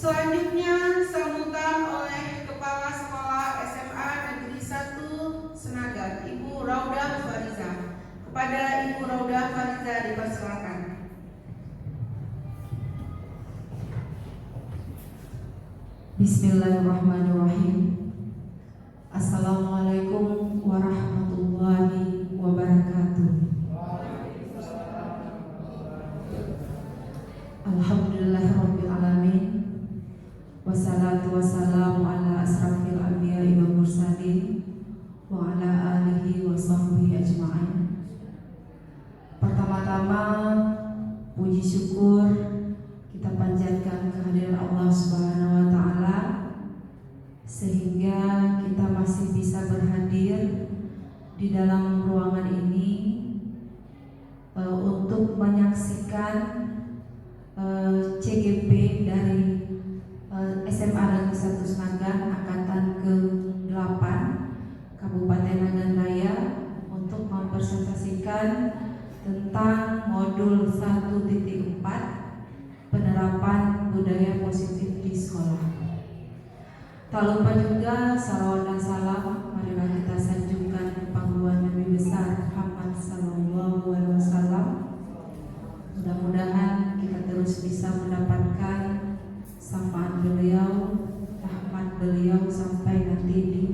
Selanjutnya sambutan oleh Kepala Sekolah SMA Negeri 1 Senagan, Ibu Raudah Fariza. Kepada Ibu Raudah Fariza dipersilakan. Bismillahirrahmanirrahim. Assalamualaikum warahmatullahi wabarakatuh. Alhamdulillahirabbil alamin. Wassalatu wassalamu ala asrafil anbiya'i wal mursalin wa ala alihi wa sahbihi ajma'in. Pertama-tama puji syukur kita panjatkan kehadiran Allah Subhanahu wa taala sehingga kita masih bisa berhadir di dalam ruangan ini untuk menyaksikan CGP dari SMA Negeri 1 Senagan Angkatan ke-8 Kabupaten Nagan Raya untuk mempresentasikan tentang modul 1.4 penerapan budaya positif di sekolah. Tak lupa juga salawat dan salam marilah kita sanjungkan panggilan Nabi besar Muhammad sallallahu alaihi wasallam. Mudah-mudahan kita terus bisa mendapatkan syafaat beliau, rahmat beliau sampai nanti di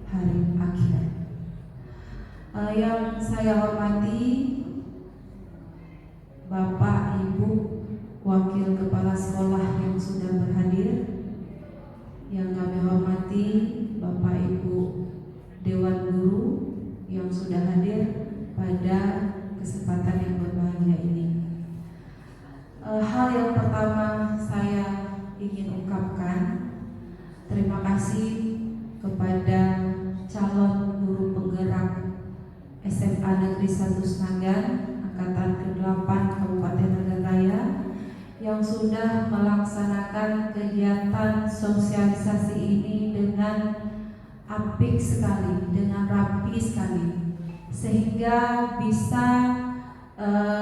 hari akhir. Yang saya hormati Bapak, Ibu, Wakil Kepala Sekolah yang sudah berhadir, yang kami hormati Bapak Ibu Dewan Guru yang sudah hadir pada kesempatan yang berbahagia ini. Hal yang pertama saya ingin ungkapkan terima kasih kepada calon guru penggerak SMA Negeri 1 Senagan Angkatan ke-8 Kabupaten Nagan Raya yang sudah melaksanakan kegiatan sosialisasi ini dengan apik sekali, dengan rapi sekali, sehingga bisa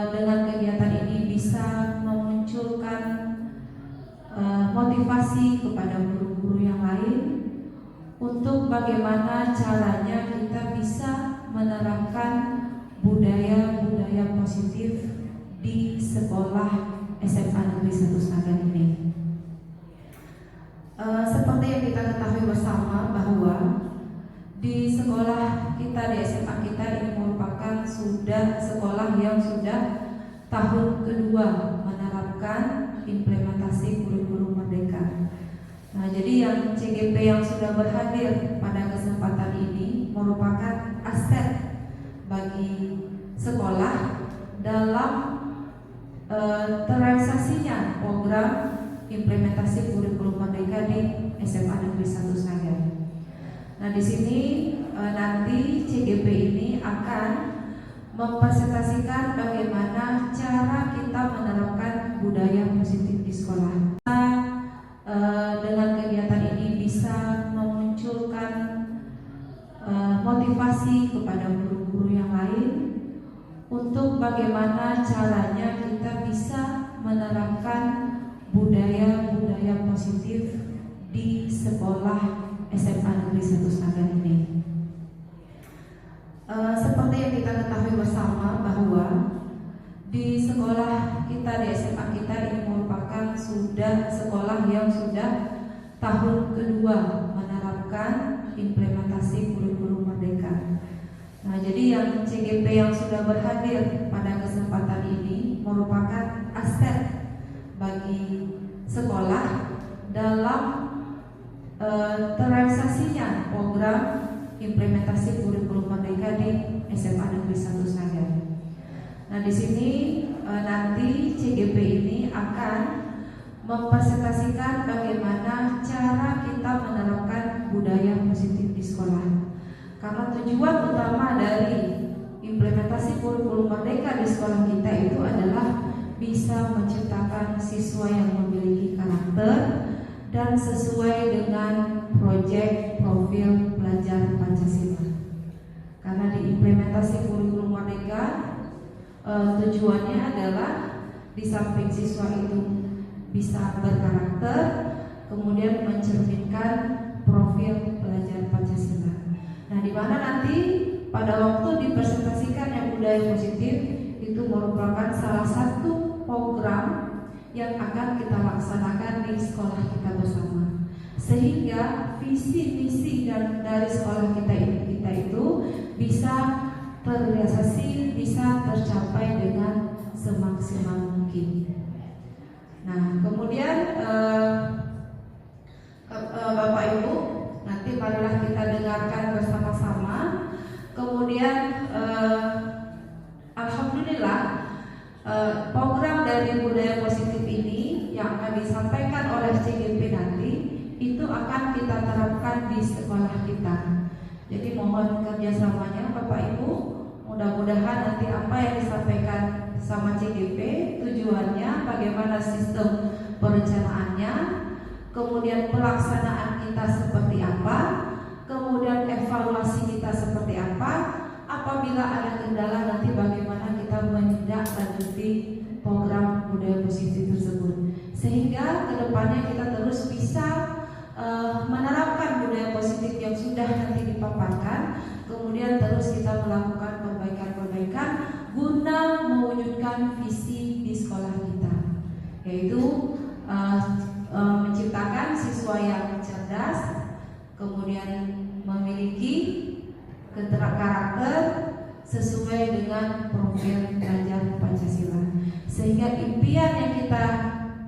dengan kegiatan ini bisa memunculkan motivasi kepada guru-guru yang lain untuk bagaimana caranya kita bisa menerapkan budaya-budaya positif di sekolah SMA Negeri 1 Senagan ini. Seperti yang kita ketahui bersama bahwa di sekolah kita, di SMA kita ini merupakan sudah sekolah yang sudah tahun kedua menerapkan implementasi kurikulum merdeka. Nah, jadi yang CGP yang sudah berhadir pada kesempatan ini merupakan aset bagi sekolah dalam terrealisasinya program implementasi kurikulum merdeka di SMA Negeri 1 Senagan. Nah, di sini nanti CGP ini akan mempresentasikan bagaimana cara kita menerapkan budaya positif di sekolah. Dengan kegiatan ini bisa memunculkan motivasi kepada guru-guru yang lain untuk bagaimana caranya kita bisa menerapkan budaya-budaya positif di sekolah SMA Negeri 1 Senagan ini. Seperti yang kita ketahui bersama bahwa di sekolah kita, di SMA kita ini merupakan sudah sekolah yang sudah tahun kedua menerapkan implementasi kurikulum merdeka. Nah, jadi yang CGP yang sudah berhadir pada kesempatan ini merupakan aset bagi sekolah dalam terrealisasinya program implementasi kurikulum merdeka di SMA Negeri 1 Senagan. Nah, di sini nanti CGP ini akan mempresentasikan bagaimana cara kita menerapkan budaya positif di sekolah. Karena tujuan utama dari implementasi kurikulum merdeka di sekolah kita itu adalah bisa menciptakan siswa yang memiliki karakter dan sesuai dengan proyek profil pelajar Pancasila. Karena di implementasi kurikulum merdeka tujuannya adalah di samping siswa itu bisa berkarakter, kemudian mencerminkan profil pelajar Pancasila. Nah, di mana nanti pada waktu dipresentasikan yang budaya positif itu merupakan salah satu program yang akan kita laksanakan di sekolah kita bersama, sehingga visi misi dan dari sekolah kita itu bisa terrealisasi, bisa tercapai dengan semaksimal mungkin. Nah, kemudian Bapak Ibu, nanti marilah kita dengarkan bersama-sama. Kemudian alhamdulillah program dari budaya positif ini yang akan disampaikan oleh CGP nanti itu akan kita terapkan di sekolah kita. Jadi mohon kerjasamanya Bapak Ibu. Mudah-mudahan nanti apa yang disampaikan sama CGP, tujuannya bagaimana sistem perencanaannya, kemudian pelaksanaan kita seperti apa, kemudian evaluasi kita seperti apa, apabila ada kendala nanti bagaimana kita menindaklanjuti program budaya positif tersebut, sehingga kedepannya kita terus bisa menerapkan budaya positif yang sudah nanti dipaparkan, kemudian terus kita melakukan perbaikan-perbaikan guna mewujudkan visi di sekolah kita, yaitu menciptakan siswa yang cerdas, kemudian memiliki karakter sesuai dengan profil pelajar Pancasila, sehingga impian yang kita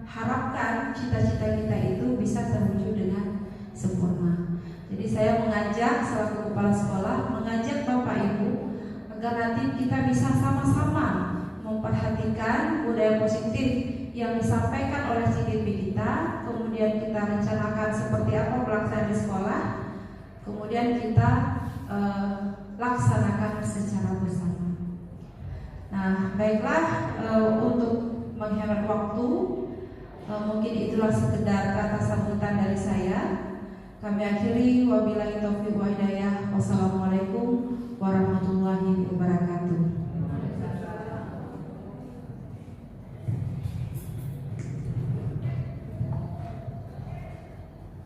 harapkan, cita-cita kita itu bisa terwujud dengan sempurna. Jadi saya mengajak selaku kepala sekolah, mengajak Bapak Ibu agar nanti kita bisa sama-sama memperhatikan budaya positif yang disampaikan oleh CGP kita, kemudian kita rencanakan seperti apa pelaksanaan di sekolah, kemudian kita laksanakan secara bersama. Nah, baiklah, untuk menghemat waktu, mungkin itulah sekedar kata sambutan dari saya. Kami akhiri, wabillahi taufiq wa hidayah. Wassalamualaikum warahmatullahi wabarakatuh.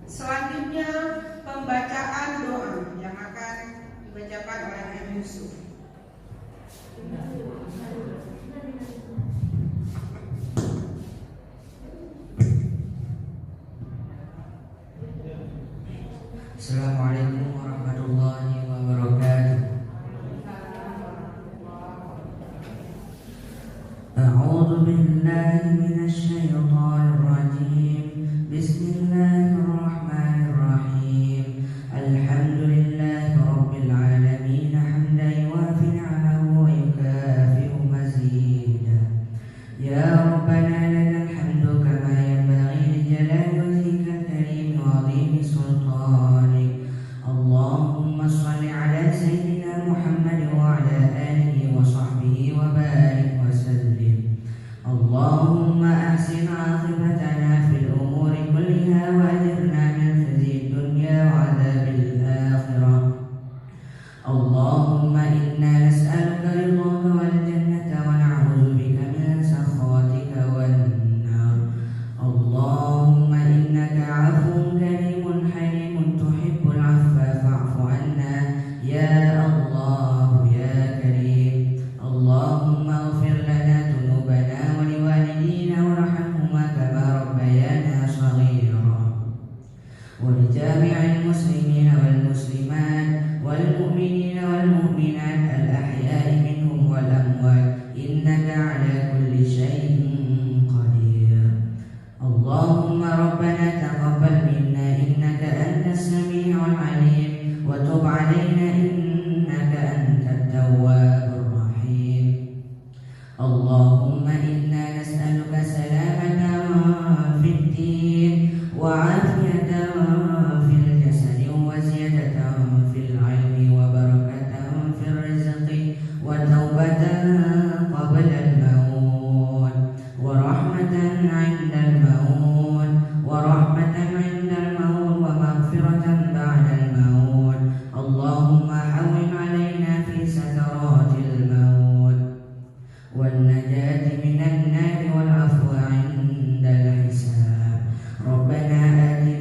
Selanjutnya pembacaan doa yang akan dibacakan oleh M. Yusuf. Assalamualaikum warahmatullahi wabarakatuh. A'udzu billahi minasy syaithanir rajim. Bismillahirrahmanirrahim. Alhamdulillahi rabbil alamin hamdan yuwafi ni'amahu wa yukafi'u mazidah. Ya Rabbana lakal hamdu kama yanbaghi li jalali wajhikal karim wa 'azimi sultanik. Allahumma shalli ala sayyidina Muhammad wa ala alihi wa sahbihi wa barik wa sallim. Allahumma ahsin 'aqibatana fil umuri kulliha wa ajirna min khizyi dunya wa 'adzabil akhirah. Allahumma inna nas'aluka ridhaka wal jannata wa na'udzu bika min sakhatika wan nar. Allahumma innaka 'afuwwun karimun halimun tuhibbul 'afwa fa'fu 'anna ya Allah ya Karim. Allahumma ighfir lana dhunubana wa liwalidina warhamhuma kama rabbayana shaghira. Wa li jami'il muslimina wal muslimat wal mu'minina wal mu'minat al ahya'i minhum wal amwat innaka 'ala kulli syai'in qadir. Allahumma rabbana taqabbal minna innaka antas sami'ul 'alim wa tub 'alaina innaka antat tawwabur rahim. Allahumma inna nas'aluka salamatan fid din wa 'afiyatan fil jasadi wa ziyadatan fil 'ilmi wa barakatan fil rizqi wa taubatan qabla al-maut wa rahmatan 'inda al-maut wa rahmatan 'inda al-maut wa maghfiratan ba'da al-maut. Allahumma hawwin 'alaina fi sakaratil maut wan najati minan nar wal 'afwa 'inda al-hisab. Rabbana atina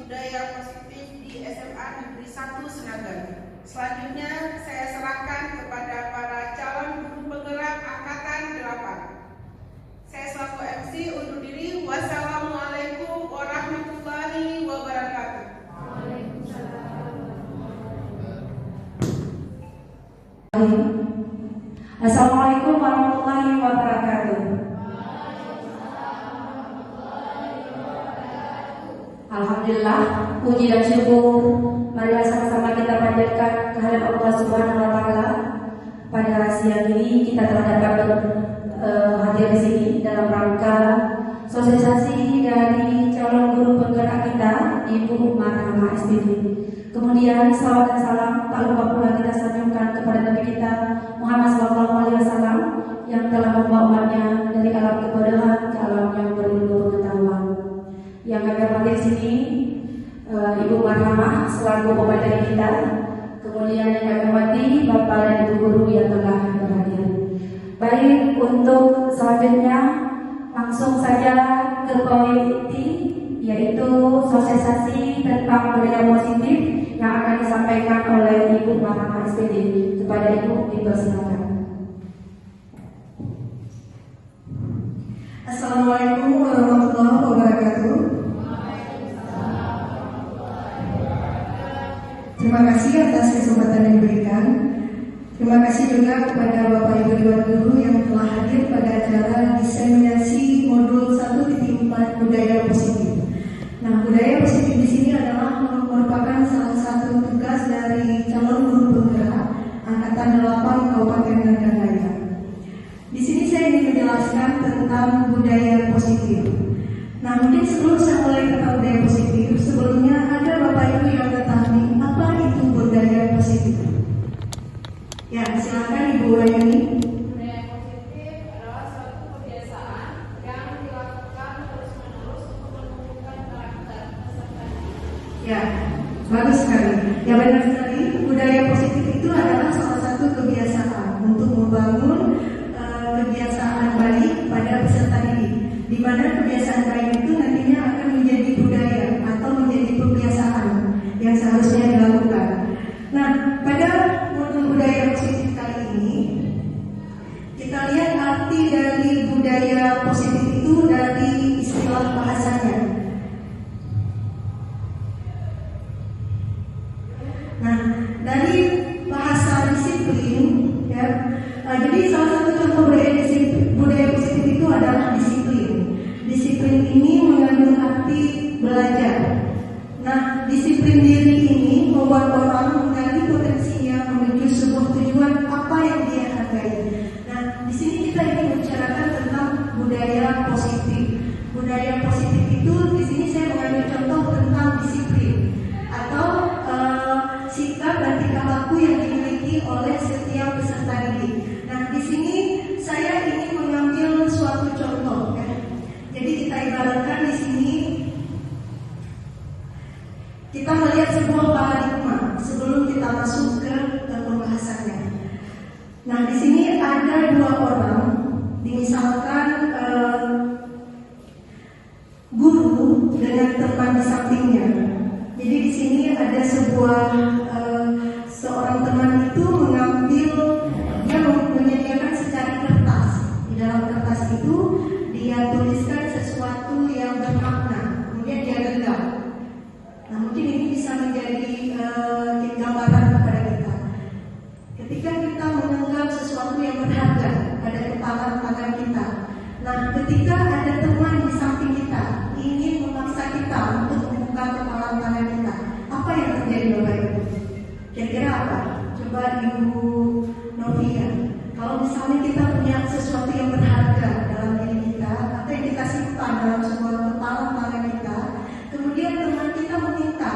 budaya positif di SMA Negeri 1 Senagan. Selanjutnya saya serahkan kepada para calon guru penggerak angkatan 8. Saya selaku MC undur diri. Wassalamualaikum warahmatullahi wabarakatuh. Assalamualaikum warahmatullahi wabarakatuh. Alhamdulillah, puji dan syukur marilah sama-sama kita panjatkan kehadirat Allah Subhanahu wa taala. Pada siang ini kita telah dapat hadir di sini dalam rangka sosialisasi dari calon guru penggerak kita, Ibu Marhamah SPV. Kemudian salawat dan salam tak lupa pula kita sanjungkan kepada Nabi kita Muhammad SAW yang telah membawa umatnya dari alam kebodohan ke alam yang berilmu pengetahuan. Yang kami hormati di sini Ibu Marhamah selaku pemateri kita, kemudian yang kami hormati Bapak dan Ibu guru yang telah berhadir. Baik, untuk selanjutnya langsung saja ke poin inti, yaitu sosialisasi tentang budaya positif yang akan disampaikan oleh Ibu Marhamah SPD. Kepada Ibu dipersilakan. Assalamualaikum warahmatullahi wabarakatuh. Terima kasih atas kesempatan yang diberikan. Terima kasih juga kepada Bapak Ibu Dewan Guru yang telah hadir pada acara diseminasi modul 1.4 budaya positif. Nah, budaya positif di sini adalah merupakan salah satu tugas dari calon guru penggerak angkatan 8 Kabupaten Nagan Raya. Di sini saya ingin menjelaskan tentang budaya positif. Nah, mungkin sebelum saya mulai tentang budaya positif, sebelumnya ada Bapak Ibu yang ketahui apa itu budaya positif. Ya, silakan Ibu Wayani. Budaya positif adalah suatu kebiasaan yang dilakukan terus-menerus untuk menumbuhkan karakter peserta. Ya, bagus sekali. Ya, benar sekali. Budaya positif itu adalah salah satu kebiasaan untuk membangun kebiasaan baik pada peserta didik, di mana kebiasaan baik itu nantinya akan menjadi budaya atau menjadi kebiasaan yang seharusnya dilakukan. Nah, pada modul budaya positif kali ini kita lihat arti dari budaya positif itu dari istilah bahasanya. Nah, dari bahasa disiplin, ya. Jadi salah satu contoh budaya positif itu adalah disiplin. Disiplin ini mengandung arti belajar. Nah, disiplin diri ini membuat orang menggali potensinya menuju sebuah tujuan apa yang dia hargai. Nah, di sini kita ingin membicarakan tentang budaya positif. Budaya positif itu di sini saya mengambil contoh tentang disiplin atau sikap dan tingkah laku yang dimiliki oleh setiap peserta didik. Nah, di sini saya ingin mengambil suatu contoh, ya. Jadi kita ibaratkan di sini kita melihat sebuah paradigma sebelum kita masuk ke pembahasannya. Nah, di sini ada dua orang, misalkan guru dengan teman di sampingnya. Jadi di sini ada seorang teman itu mengambil, dia menyediakan secari kertas. Di dalam kertas itu dia tuliskan sesuatu yang bermakna, kemudian dia genggam. Nah, mungkin ini bisa menjadi gambaran kepada kita. Ketika kita menggenggam sesuatu yang berharga, ada di tangan kita. Nah, ketika ada teman di samping kita ingin memaksa kita untuk membuka kepala tangan kita, apa yang terjadi Bapak Ibu? Kira-kira apa? Coba Ibu Novia. Kalau misalnya kita punya sesuatu yang berharga dalam diri kita, atau yang kita simpan dalam sebuah kepala tangan kita, kemudian teman kita meminta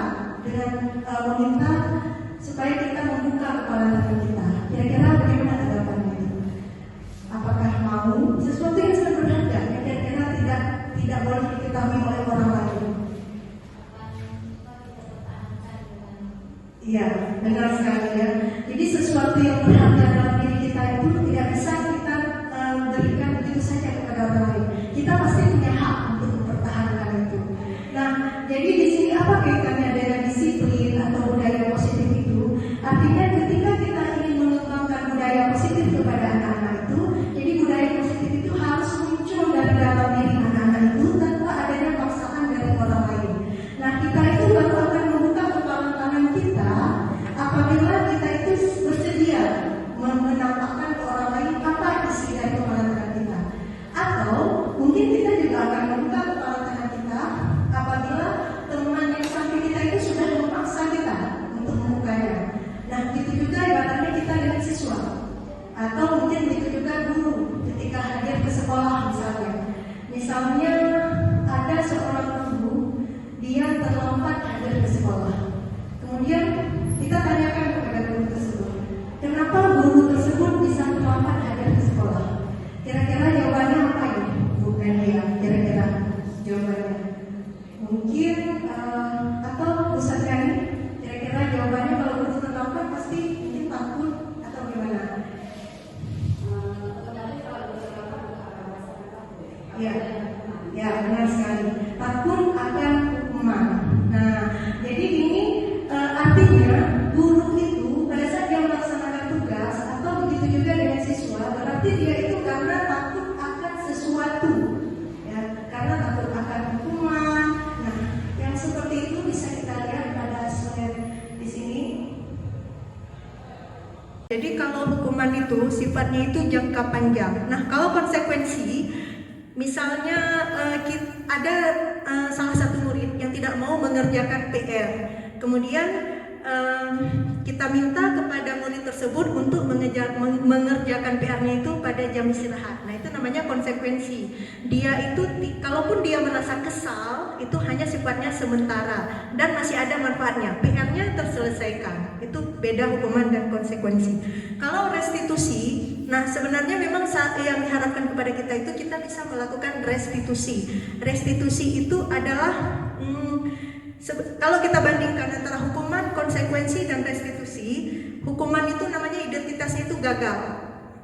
supaya kita membuka kepala tangan kita. Kira-kira bagaimana tanggapannya? Apakah mau sesuatu yang sangat berharga yang kira-kira tidak boleh diketahui oleh orang lain? Iya, benar sekali ya. Jadi sesuatu yang berharga dalam diri kita itu tidak bisa kita berikan begitu saja kepada orang lain. Kita pasti punya hak untuk mempertahankan itu. Nah, jadi di sini apa kaitannya terlambat hadir ke sekolah. Kemudian kita tanyakan kepada guru tersebut, kenapa guru tersebut bisa terlambat hadir ke sekolah? Kira-kira jawabannya apa ya? Bukan dia, kira-kira jawabannya. Mungkin atau Ustaz Gani, kira-kira jawabannya kalau guru terlambat pasti mungkin takut atau gimana? Ya, ya benar sekali. Takut akan hukuman. Nah, jadi ini artinya guru itu pada saat dia melaksanakan tugas atau begitu juga dengan siswa, berarti dia itu karena takut akan sesuatu, ya, karena takut akan hukuman. Nah, yang seperti itu bisa kita lihat pada slide di sini. Jadi kalau hukuman itu sifatnya itu jangka panjang. Nah, kalau konsekuensi, misalnya ada salah satu murid yang tidak mau mengerjakan PR, kemudian kita minta kepada murid tersebut untuk mengerjakan PR-nya itu pada jam istirahat. Nah, itu namanya konsekuensi. Dia itu, kalaupun dia merasa kesal, itu hanya sifatnya sementara dan masih ada manfaatnya. PR-nya terselesaikan. Itu beda hukuman dan konsekuensi. Kalau restitusi, nah sebenarnya memang yang diharapkan kepada kita itu kita bisa melakukan restitusi. Restitusi itu adalah kalau kita bandingkan antara hukuman, konsekuensi, dan restitusi, hukuman itu namanya identitasnya itu gagal.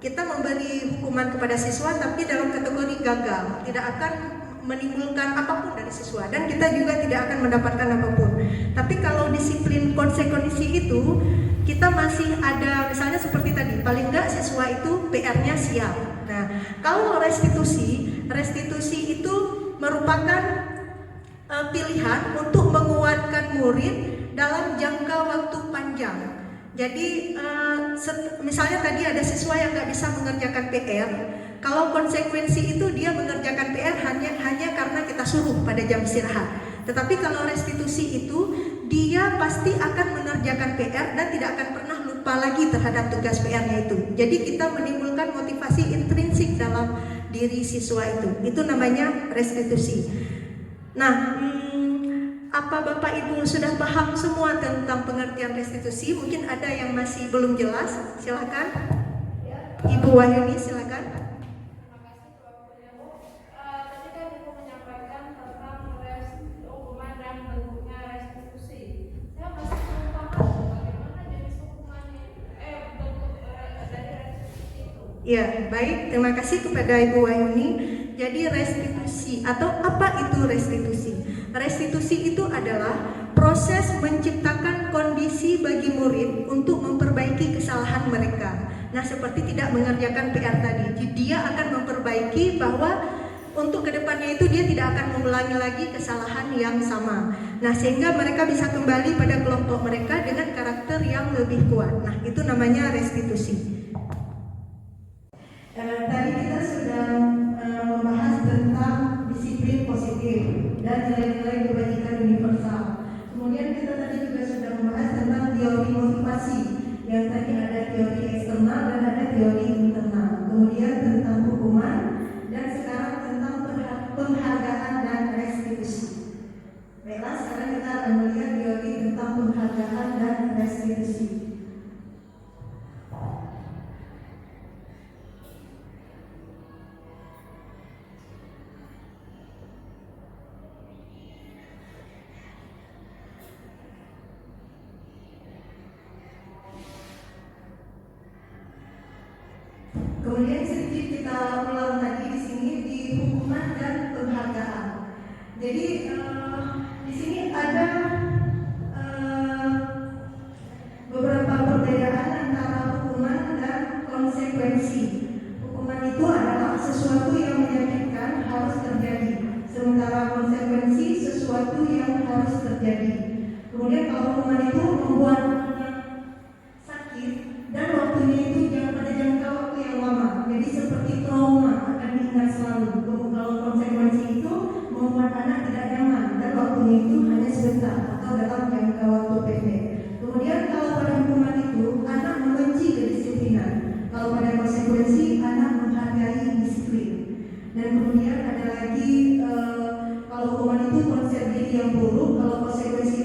Kita memberi hukuman kepada siswa tapi dalam kategori gagal, tidak akan menimbulkan apapun dari siswa dan kita juga tidak akan mendapatkan apapun. Tapi kalau disiplin konsekuensi itu, kita masih ada, misalnya seperti tadi, paling enggak siswa itu PR-nya siap. Nah, kalau restitusi itu merupakan pilihan untuk menguatkan murid dalam jangka waktu panjang. Jadi misalnya tadi ada siswa yang nggak bisa mengerjakan PR. Kalau konsekuensi itu dia mengerjakan PR hanya karena kita suruh pada jam istirahat. Tetapi kalau restitusi itu dia pasti akan mengerjakan PR dan tidak akan pernah lupa lagi terhadap tugas PR-nya itu. Jadi kita menimbulkan motivasi intrinsik dalam diri siswa itu. Itu namanya restitusi. Nah, apa Bapak Ibu sudah paham semua tentang pengertian restitusi? Mungkin ada yang masih belum jelas. Silakan. Ibu Wahyuni, silakan. Terima kasih Bapak Ibu. Tadi kan Ibu menyampaikan tentang hukuman dan bentuknya restitusi. Saya masih belum paham bagaimana jenis hukumannya, bentuk dari restitusi itu. Ya, baik. Terima kasih kepada Ibu Wahyuni. Jadi restitusi atau apa itu restitusi? Restitusi itu adalah proses menciptakan kondisi bagi murid untuk memperbaiki kesalahan mereka. Nah, seperti tidak mengerjakan PR tadi, dia akan memperbaiki bahwa untuk kedepannya itu dia tidak akan mengulangi lagi kesalahan yang sama. Nah, sehingga mereka bisa kembali pada kelompok mereka dengan karakter yang lebih kuat. Nah, itu namanya restitusi. Tadi kita sudah membahas tentang disiplin positif dan nilai-nilai kebajikan universal. Kemudian kita tadi juga sudah membahas tentang teori motivasi, yang tadi ada teori eksternal dan ada teori internal. Kemudian tentang hukuman dan sekarang tentang penghargaan dan restitusi. Baiklah, sekarang kita akan melihat teori tentang penghargaan dan restitusi. Kemudian sedikit kita ulang lagi di sini di hukuman dan penghargaan. Jadi di sini ada beberapa perbedaan antara hukuman dan konsekuensi. Hukuman itu adalah sesuatu yang menyakitkan harus terjadi, sementara konsekuensi sesuatu yang harus terjadi. Kemudian kalau hukuman itu membuat sakit dan waktunya itu pada jangka waktu yang lama, jadi seperti trauma akan diingat selalu. Kalau konsekuensi itu membuat anak tidak nyaman dan waktunya itu hanya sebentar atau dalam jangka waktu pendek. Kemudian kalau pada hukuman itu anak membenci kedisiplinan, kalau pada konsekuensi anak menghargai disiplin. Dan kemudian ada lagi kalau hukuman itu konsep diri yang buruk, kalau konsekuensi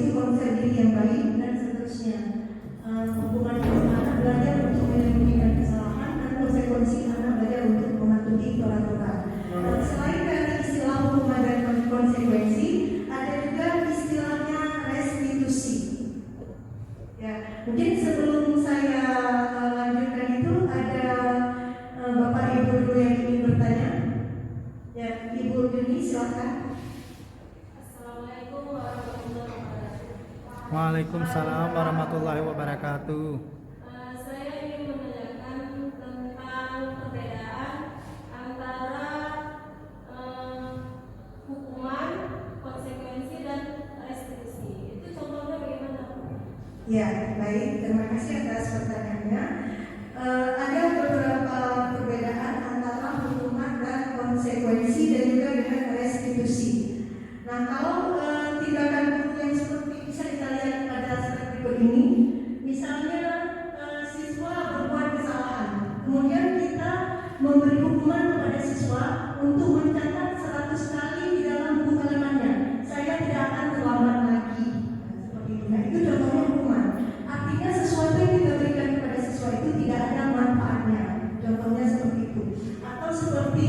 Mungkin sebelum saya lanjutkan itu ada Bapak Ibu dulu yang ingin bertanya. Ya, Ibu Yuni silakan. Assalamualaikum warahmatullahi wabarakatuh. Waalaikumsalam warahmatullahi wabarakatuh. Saya ingin menanyakan tentang perbedaan antara hukuman, konsekuensi, dan restitusi. Itu contohnya bagaimana? Ya, baik. Terima kasih atas pertanyaannya. Ada beberapa perbedaan antara hukuman dan konsekuensi dan juga dengan restitusi. Nah, kalau tindakan guru yang seperti bisa kita lihat pada slide berikut ini, misalnya siswa berbuat kesalahan, kemudian kita memberi hukuman kepada siswa untuk mencatat 100 kali di dalam buku kalimatnya, saya tidak akan terlambat lagi. Seperti itu. Nah, itu contohnya hukuman. Artinya sesuatu yang kita berikan kepada siswa itu tidak ada manfaatnya. Contohnya seperti itu. Atau seperti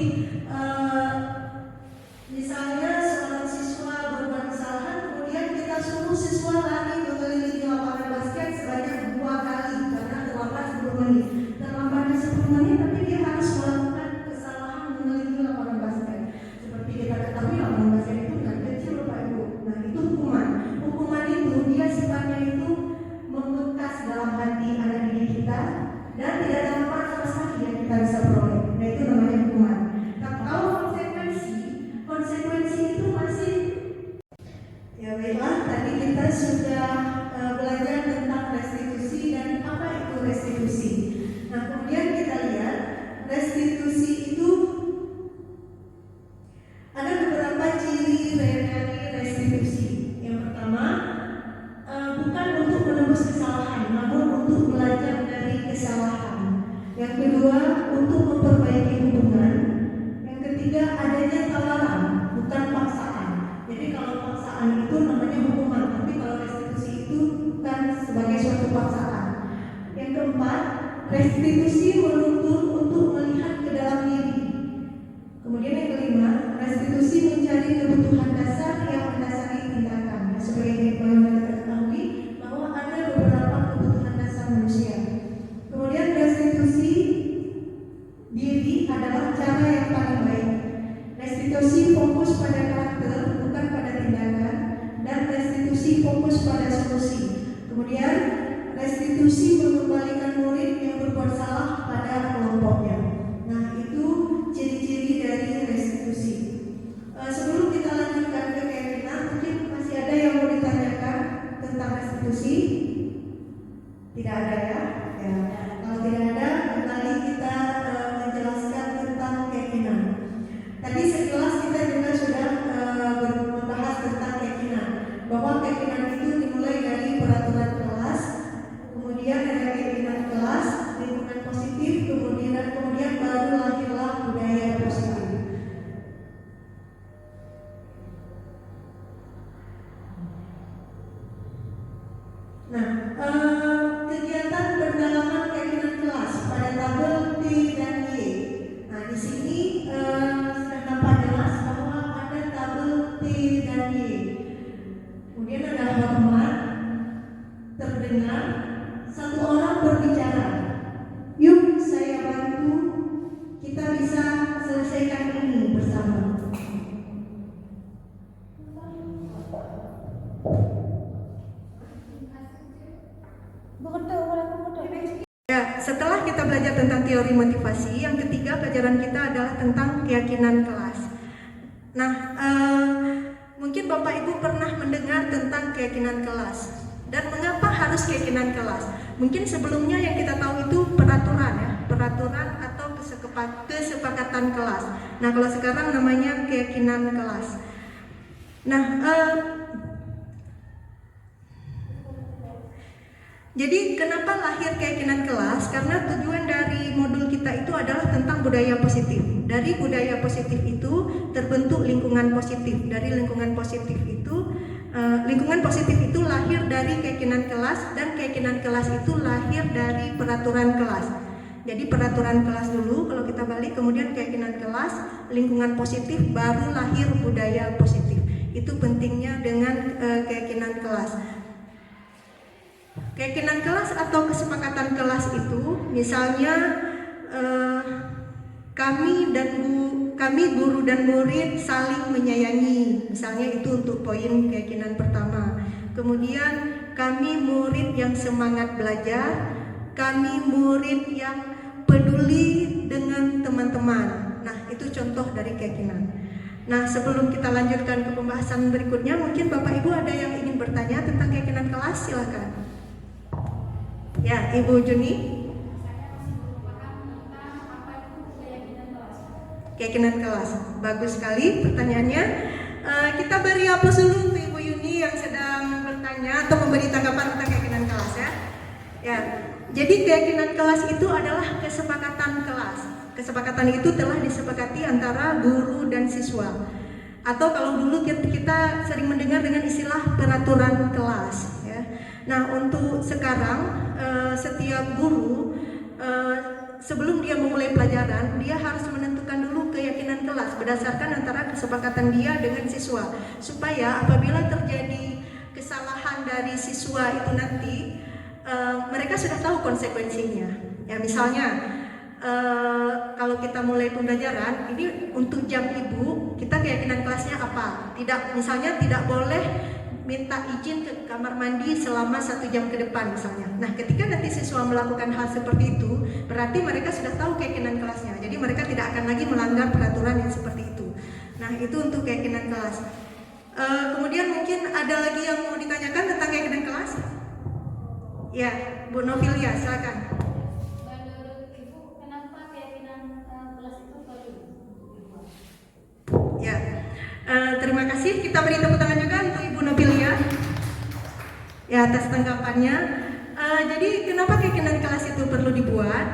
misalnya seorang siswa berbuat kesalahan, kemudian kita suruh siswa lari mengelilingi lapangan basket sebanyak 2 kali karena terlambat 10 menit. Terlambatnya 10 menit, tapi dia harus melakukan kesalahan mengelilingi lapangan basket. Seperti kita ketahui lapangan basket itu kan kecil, Bapak Ibu. Nah, itu hukuman. Hukuman itu dia sifatnya itu membekas dalam hati anak didik kita dan tidak ada manfaat sama sekali yang kita bisa peroleh. Nah, itu namanya hukuman. Nah, kalau konsekuensi itu masih ya baiklah, tadi kita sudah belajar tentang restitusi dan apa itu restitusi. Nah, kemudian kita lihat restitusi itu ada beberapa ciri dari restitusi. Yang pertama, bukan untuk menebus kesalahan, namun untuk belajar dari kesalahan. Yang kedua, untuk memperbaiki hubungan. Yang ketiga, adanya tawaran, bukan paksaan. Jadi kalau paksaan itu namanya hukuman, tapi kalau restitusi itu bukan sebagai suatu paksaan. Yang keempat, restitusi menuntut untuk melihat ke dalam diri. Kemudian yang kelima, restitusi mencari kebutuhan dasar yang mendasari tindakan. Sebagai yang kita ketahui bahwa ada beberapa kebutuhan dasar manusia. Kemudian restitusi diri adalah cara yang paling baik. Restitusi fokus pada karakter, bukan pada tindakan, dan restitusi fokus pada solusi. Kemudian restitusi mengembalikan murid yang berbuat salah pada kelompoknya. Nah, itu ciri-ciri dari restitusi. Sebelum kita lanjutkan ke keyakinan, mungkin masih ada yang mau ditanyakan tentang restitusi? Tidak ada ya? Ya. Kalau tidak ada, kembali kita menjelaskan tentang keyakinan. Tadi sekilas kita juga sudah membahas tentang keyakinan, bahwa keyakinan itu dimulai dari peraturan kelas, kemudian ada keyakinan kelas, lingkungan positif, kemudian baru lahirlah budaya positif. Nah, kegiatan pendalaman keyakinan kelas pada tabel T dan Y. Nah, di sini sudah nampak jelas bahwa ada tabel T dan Y. Kemudian ada hormat, terdengar, satu orang berbicara. Yuk, saya bantu, kita bisa selesaikan ini bersama. Ya, setelah kita belajar tentang teori motivasi, yang ketiga pelajaran kita adalah tentang keyakinan kelas. Nah, mungkin Bapak Ibu pernah mendengar tentang keyakinan kelas dan mengapa harus keyakinan kelas. Mungkin sebelumnya yang kita tahu itu peraturan ya, peraturan atau kesepakatan kelas. Nah, kalau sekarang namanya keyakinan kelas. Nah, jadi kenapa lahir keyakinan kelas? Karena tujuan dari modul kita itu adalah tentang budaya positif. Dari budaya positif itu terbentuk lingkungan positif. Dari lingkungan positif itu lahir dari keyakinan kelas, dan keyakinan kelas itu lahir dari peraturan kelas. Jadi peraturan kelas dulu, kalau kita balik, kemudian keyakinan kelas, lingkungan positif, baru lahir budaya positif. Itu pentingnya dengan keyakinan kelas. Keyakinan kelas atau kesepakatan kelas itu misalnya kami guru dan murid saling menyayangi, misalnya itu untuk poin keyakinan pertama. Kemudian kami murid yang semangat belajar, kami murid yang peduli dengan teman-teman. Nah, itu contoh dari keyakinan. Nah, sebelum kita lanjutkan ke pembahasan berikutnya, mungkin Bapak Ibu ada yang ingin bertanya tentang keyakinan kelas, silakan. Ya, Ibu Juni. Keyakinan kelas, bagus sekali pertanyaannya. Kita beri aplaus dulu untuk Ibu Yuni yang sedang bertanya atau memberi tanggapan tentang keyakinan kelas ya. Ya, jadi keyakinan kelas itu adalah kesepakatan kelas. Kesepakatan itu telah disepakati antara guru dan siswa. Atau kalau dulu kita sering mendengar dengan istilah peraturan kelas. Ya. Nah, untuk sekarang setiap guru sebelum dia memulai pelajaran, dia harus menentukan dulu keyakinan kelas berdasarkan antara kesepakatan dia dengan siswa, supaya apabila terjadi kesalahan dari siswa itu nanti mereka sudah tahu konsekuensinya. Ya, misalnya kalau kita mulai pembelajaran ini untuk jam ibu, kita keyakinan kelasnya apa? Misalnya tidak boleh minta izin ke kamar mandi selama 1 jam ke depan misalnya. Nah, ketika nanti siswa melakukan hal seperti itu, berarti mereka sudah tahu keyakinan kelasnya. Jadi mereka tidak akan lagi melanggar peraturan yang seperti itu. Nah, itu untuk keyakinan kelas. Kemudian mungkin ada lagi yang mau ditanyakan tentang keyakinan kelas? Ya, Bu Novilia, silakan. Menurut Ibu, kenapa keyakinan kelas itu perlu dibuat? Ya, terima kasih. Kita beri tepuk tangan juga untuk Ibu Nobilia ya atas tanggapannya. Jadi kenapa keyakinan kelas itu perlu dibuat?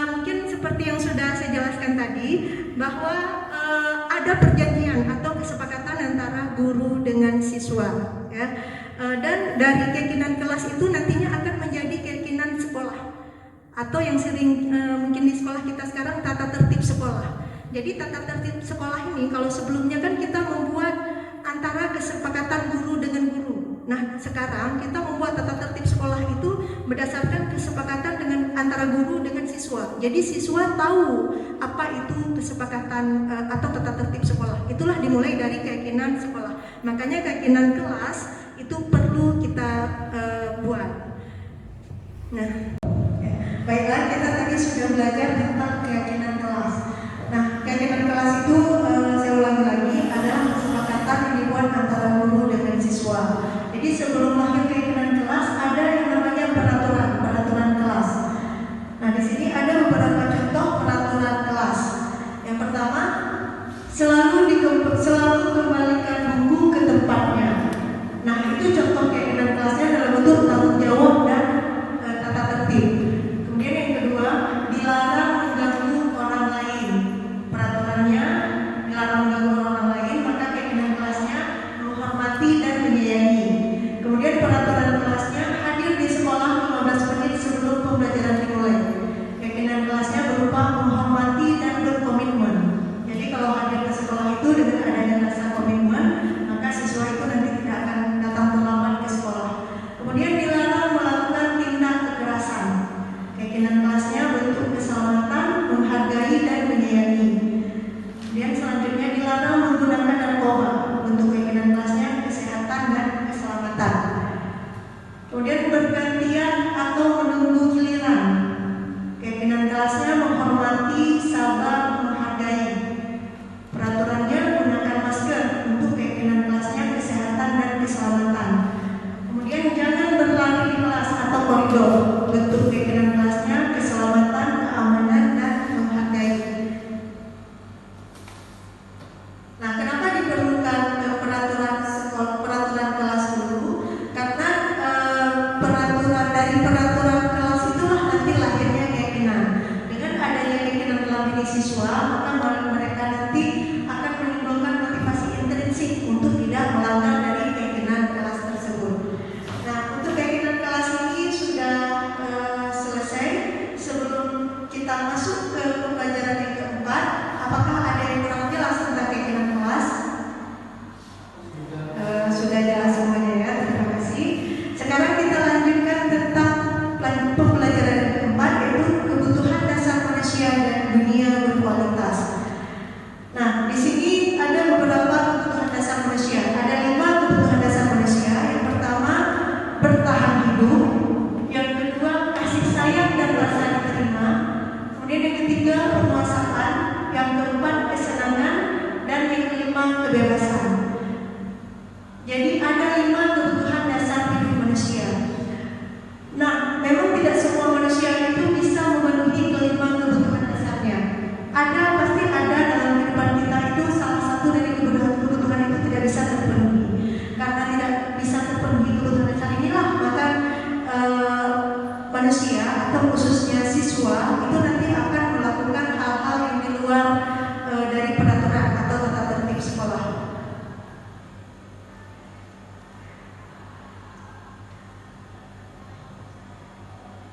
Mungkin seperti yang sudah saya jelaskan tadi, bahwa ada perjanjian atau kesepakatan antara guru dengan siswa, ya. Dan dari keyakinan kelas itu nantinya akan menjadi keyakinan sekolah, atau yang sering mungkin di sekolah kita sekarang tata tertib sekolah. Jadi tata tertib sekolah ini, kalau sebelumnya kan kita membuat antara kesepakatan guru dengan guru. Nah, sekarang kita membuat tata tertib sekolah itu berdasarkan kesepakatan dengan antara guru dengan siswa. Jadi siswa tahu apa itu kesepakatan atau tata tertib sekolah. Itulah dimulai dari keyakinan sekolah. Makanya keyakinan kelas itu perlu kita buat. Nah, baiklah, kita tadi sudah belajar tentang keyakinan kelas. Nah, keyakinan kelas itu saya ulangi lagi adalah kesepakatan yang dibuat antara guru dengan siswa. Jadi sebelum lahir keyakinan kelas ada yang namanya peraturan kelas. Nah, di sini ada beberapa contoh peraturan kelas. Yang pertama, selalu kembalikan buku ke tempatnya. Nah, itu contoh keyakinan kelasnya dalam bentuk tanggung jawab dan tata tertib. Kemudian yang kedua, dilarang mengganggu orang lain. Peraturannya dilarang mengganggu orang lain, maka keyakinan kelasnya menghormati dan menyayangi. Kemudian peraturan kelasnya hadir di sekolah 15 menit sebelum pembelajaran dimulai. Keyakinan kelasnya berupa menghormati dan berkomitmen. Jadi kalau hadir ke sekolah itu dengan adanya rasa komitmen, maka siswa itu nanti tidak akan datang terlambat ke sekolah. Kemudian dilarang melakukan tindak kekerasan. Keyakinan kelasnya bentuk keselamatan, menghargai dan menyayangi. Kemudian selanjutnya dilarang menggunakan narkoba. Bentuk keyakinan kelasnya kesehatan dan keselamatan. Kemudian bergantian atau menunggu giliran. Keyakinan kelasnya menghormati, sabar, menghargai. Peraturannya gunakan masker. Untuk keyakinan kelasnya kesehatan dan keselamatan. Kemudian jangan berlari di kelas atau koridor. Bentuk keyakinan kelasnya keselamatan, keamanan dan menghargai. Nah, kenapa diperlukan peraturan kelas dulu? Karena peraturan kelas itulah nanti lahirnya keyakinan. Dengan adanya keyakinan dalam diri siswa, maka mereka nanti akan menimbulkan motivasi intrinsik untuk tidak melanggar dari keyakinan kelas tersebut. Nah, untuk keyakinan kelas ini sudah selesai. Sebelum kita masuk ke pembelajaran yang keempat, apakah ada yang kurang jelas tentang keyakinan kelas? Sudah jelas semuanya ya, terima kasih. Sekarang kita lanjutkan tentang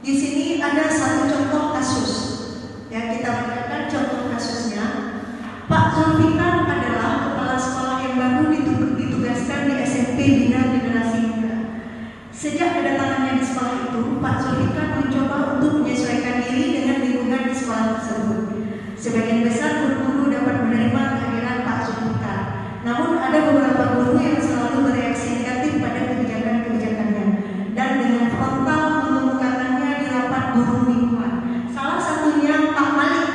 Di sini ada satu contoh kasus. Ya, kita berikan contoh kasusnya. Pak Zulfikar adalah kepala sekolah yang baru ditugaskan di SMP Bina Generasi Muda. Sejak kedatangannya di sekolah itu, Pak Zulfikar mencoba untuk menyesuaikan diri dengan lingkungan di sekolah tersebut. Sebagian besar guru-guru dapat menerima kehadiran Pak Zulfikar. Namun ada beberapa guru yang selalu bereaksi negatif pada kebijakan-kebijakannya dan dengan frontal mengemukakannya di rapat guru mingguan. Salah satunya Pak Malik.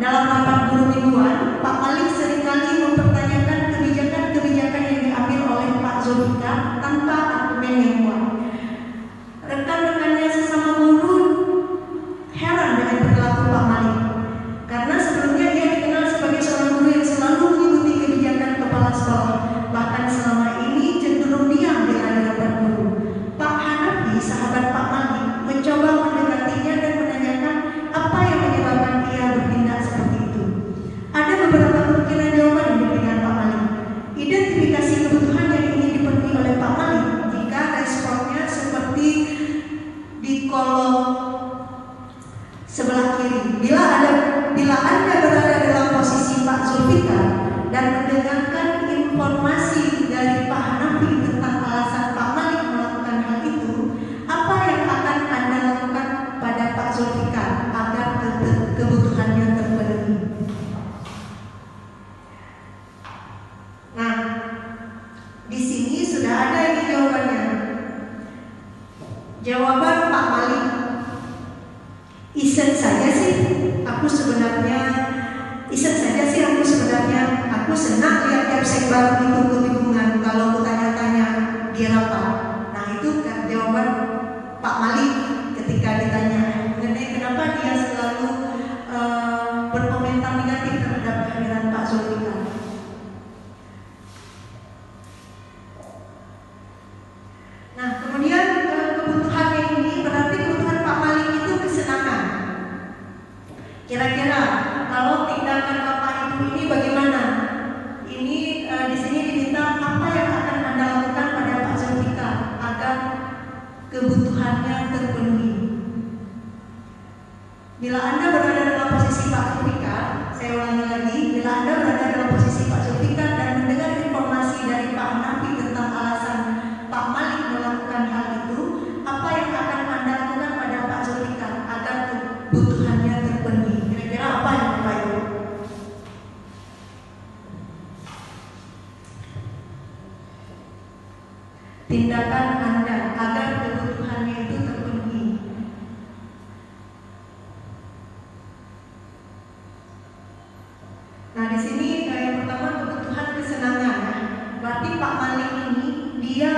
Dalam rapat guru mingguan, Pak Malik seringkali mempertanyakan kebijakan-kebijakan yang diambil oleh Pak Zulfikar tanpa argumen yang kuat. Rekan-rekannya sesama guru heran dengan perilaku Pak Malik, karena sebelumnya dia dikenal sebagai seorang guru yang selalu mengikuti kebijakan kepala sekolah, bahkan selama ini cenderung diam di hadapan guru. Pak Hanafi, sahabat Pak Malik, mencoba mendekatinya dan menanyakan apa yang menyebabkan ia bertindak seperti itu. Ada beberapa kemungkinan jawaban yang diberikan Pak Malik. Identifikasi kebutuhan yang ingin dipenuhi oleh Pak Malik jika responnya seperti di kolom sebelah kiri. Bila Anda berada dalam posisi Pak Zulfikar dan mendengarkan informasi dari Pak Hanafi tentang alasan Pak Malik melakukan hal itu, apa yang akan Anda lakukan pada Pak Zulfikar agar kebutuhannya terpenuhi? Nah, di sini sudah ada ini jawabannya. Jawaban Pak Malik, iseng saja sih aku sebenarnya aku senang lihat website baru itu kebingungan kalau aku tanya-tanya di rapat. Nah, itu kan jawaban Pak Malik ketika ditanya mengenai kenapa dia selalu berkomentar negatif terhadap kehadiran Pak Zulfikar. Nah, kemudian kebutuhan yang ini berarti kebutuhan Pak Malik itu kesenangan. Kira-kira kalau tindakan Bapak Ibu ini bagaimana? Ini di sini diminta apa yang akan Anda lakukan pada Pak Zulfikar agar kebutuhannya terpenuhi. Bila Anda berada dalam posisi Pak Zulfikar, saya ulangi lagi, bila Anda berada dalam posisi Pak Zulfikar dan mendengar informasi dari Pak Hanafi tentang alasan Pak Malik melakukan hal itu, apa yang akan Anda lakukan pada Pak Zulfikar agar kebutuhannya terpenuhi? Kira-kira apa yang Bapak Ibu? Tindakan Anda agar kebutuhannya itu terpenuhi. Nah, di sini yang pertama kebutuhan kesenangan. Berarti Pak Malik ini dia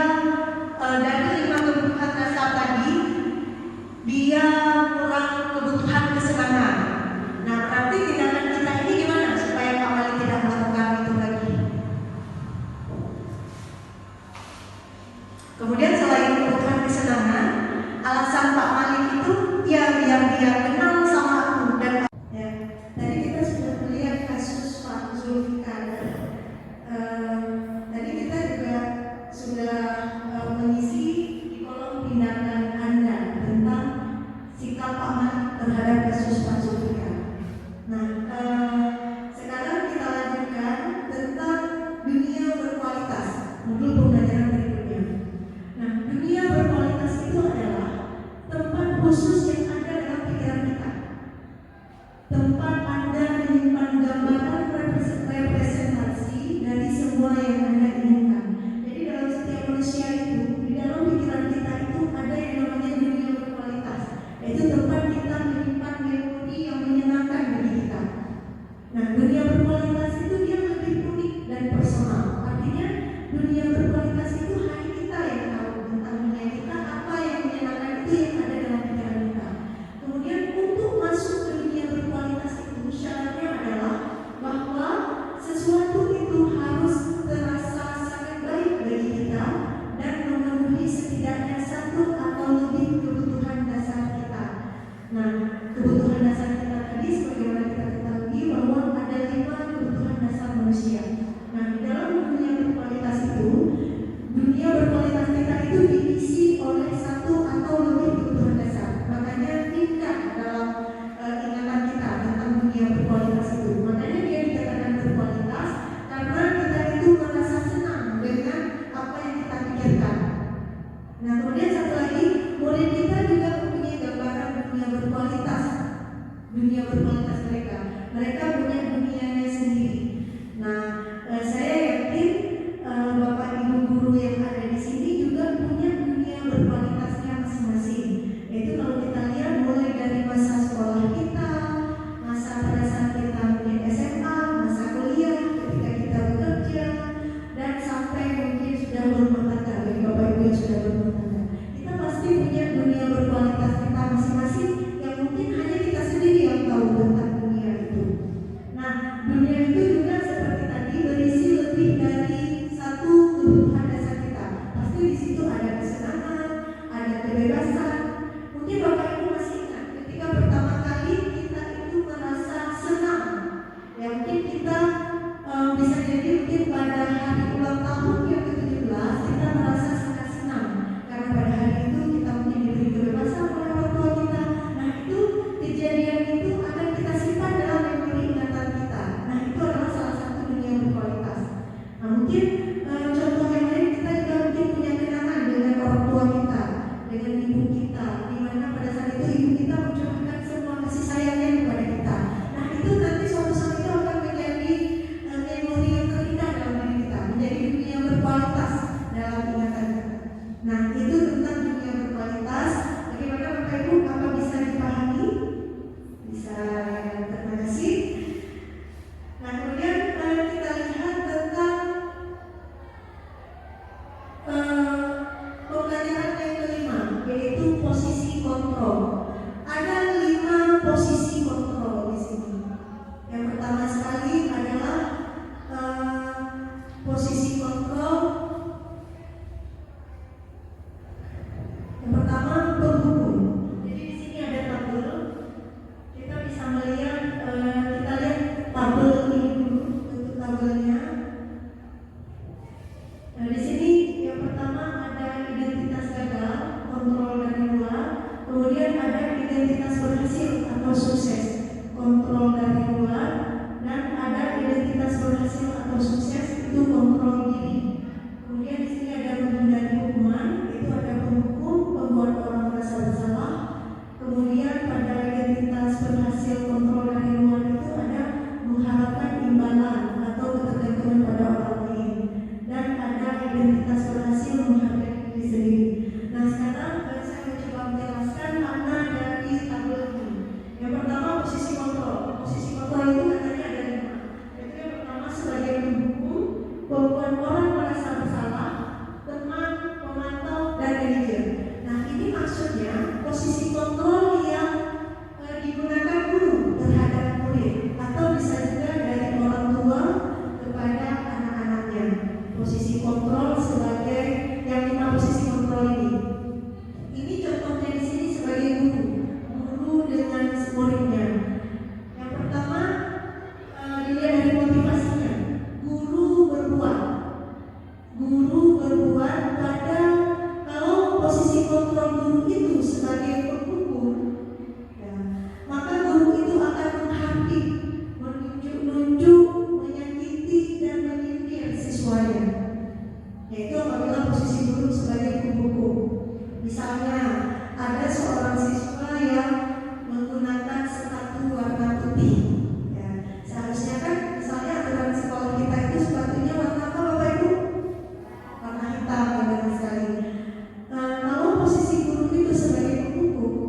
dari 5 kebutuhan dasar tadi dia kurang kebutuhan kesenangan. Nah, berarti tindakan kita ini gimana supaya Pak Malik tidak melakukan itu lagi? Kemudian selain kebutuhan kesenangan, alasan Pak Malik itu ya biar dia kenal sama aku dan ya. Tadi kita sudah melihat kasus Pak Zulfikar. Tadi kita juga sudah mengisi di kolom tindakan Anda tentang sikap Pak Malik terhadap kasus Pak Zulfikar. Nah, sekarang kita lanjutkan tentang dunia berkualitas, modul pembelajaran berikutnya. Nah, dunia berkualitas itu adalah tempat khusus yang ada dalam pikiran kita, tempat Anda menyimpan gambaran representasi dari semua yang Anda inginkan. Jadi dalam setiap manusia itu, di dalam pikiran kita itu ada yang namanya dunia berkualitas, yaitu tempat kita menyimpan memori yang menyenangkan bagi kita. Nah, dunia berkualitas itu dia lebih unik dan personal. Artinya dunia berkualitas itu hanya kita yang tahu tentang dunia kita, apa yang menyenangkan itu yang ada dalam pikiran kita. Kemudian untuk masuk ke dunia berkualitas itu syaratnya adalah bahwa sesuatu itu harus terasa sangat baik bagi kita dan memenuhi setidaknya satu atau lebih kebutuhan dasar kita. Nah, kebutuhan dasar kita tadi sebagaimana kita ketahui bahwa ada 5 kebutuhan dasar manusia. Nah, di dalam dunia berkualitas itu, dunia berkualitas kita itu diisi oleh satu atau lebih kebutuhan dunia berkualitas mereka. Mereka punya dunianya sendiri. Nah, saya yakin Bapak Ibu guru yang ada di sini juga punya dunia berkualitasnya masing-masing. Itu kalau kita lihat mulai dari masa sekolah kita, masa pada saat kita mungkin SMA, masa kuliah, ketika kita bekerja, dan sampai mungkin sudah berumah tangga, bagi Bapak Ibu yang sudah berumah tangga. Kita pasti punya dunia berkualitas kita masing-masing yang mungkin hanya kita sendiri yang tahu tentang dunia itu. Nah, dunia itu juga seperti tadi berisi lebih dari satu kebutuhan dasar kita. Pasti di situ ada kesenangan, ada kebebasan. Mungkin Bapak Ibu masih ingat ketika pertama kali kita itu merasa senang. Ya mungkin kita bisa jadi mungkin pada hari ulang tahun yang ke-17 kita merasa sangat senang karena pada hari itu kita mungkin diberi kebebasan oleh orang tua kita. Nah itu kejadian itu akan kita simpan dalam memori ingatan kita. Nah itu adalah salah satu dunia berkualitas. Nah mungkin contoh yang lain kita juga mungkin punya kenangan dengan orang tua kita, dengan ibu kita, di mana pada saat itu ibu kita mencurahkan semua kasih sayangnya kepada kita. Nah itu nanti suatu saat itu akan menjadi memori yang terindah dalam diri kita, menjadi dunia berkualitas dalam ingatan kita. Nah itu tentang dunia berkualitas. Bagaimana Bapak Ibu, apa bisa dipahami? Bisa, terima kasih. Nah kemudian kita lihat tentang pembelajaran yang kelima, yaitu posisi kontrol. Ada 5 posisi kontrol di sini. Yang pertama sekali adalah posisi kontrol. Yang pertama penghubung. Jadi di sini ada tabel. Kita bisa melihat, kita lihat tabel ini dulu, bentuk tabelnya. Nah di sini yang pertama ada identitas gagal, kontrol dari luar. Kemudian ada identitas berhasil atau sukses, kontrol dari luar. Dan ada identitas berhasil atau sukses, itu kontrol diri. Kemudian di sini ada menghindari hukuman, itu ada penghukum, membuat orang merasa bersalah. Kemudian pada identitas berhasil kontrol dari luar itu ada mengharapkan imbalan atau ketergantungan pada orang lain. Dan ada identitas berhasil menghargai diri sendiri. Nah sekarang saya mencoba menjelaskan makna dari tabel ini. Yang pertama posisi kontrol. Posisi kontrol itu katanya ada 5. Yaitu yang pertama sebagai penghukum, membuat orang merasa bersalah, teman, pemantau, dan manajer. Nah ini maksudnya posisi kontrol yang digunakan guru terhadap murid, atau bisa juga dari orang tua kepada anak-anaknya. Posisi kontrol sebagai yang 5 posisi kontrol ini. Ini contohnya di sini sebagai guru dengan muridnya. Yang pertama dilihat dari motivasinya. Guru berbuat pada, kalau posisi kontrol guru itu sebagai penghukum, ya, maka guru itu akan menghakimi, menunjuk, menyakiti dan menyindir siswanya. Yaitu apabila posisi guru sebagai penghukum. Misalnya ada seorang siswa yang menggunakan sepatu warna putih, ya, seharusnya kan misalnya aturan sekolah kita itu sepatunya warna apa Bapak Ibu? Warna hitam, benar sekali. Kalau posisi guru itu sebagai penghukum,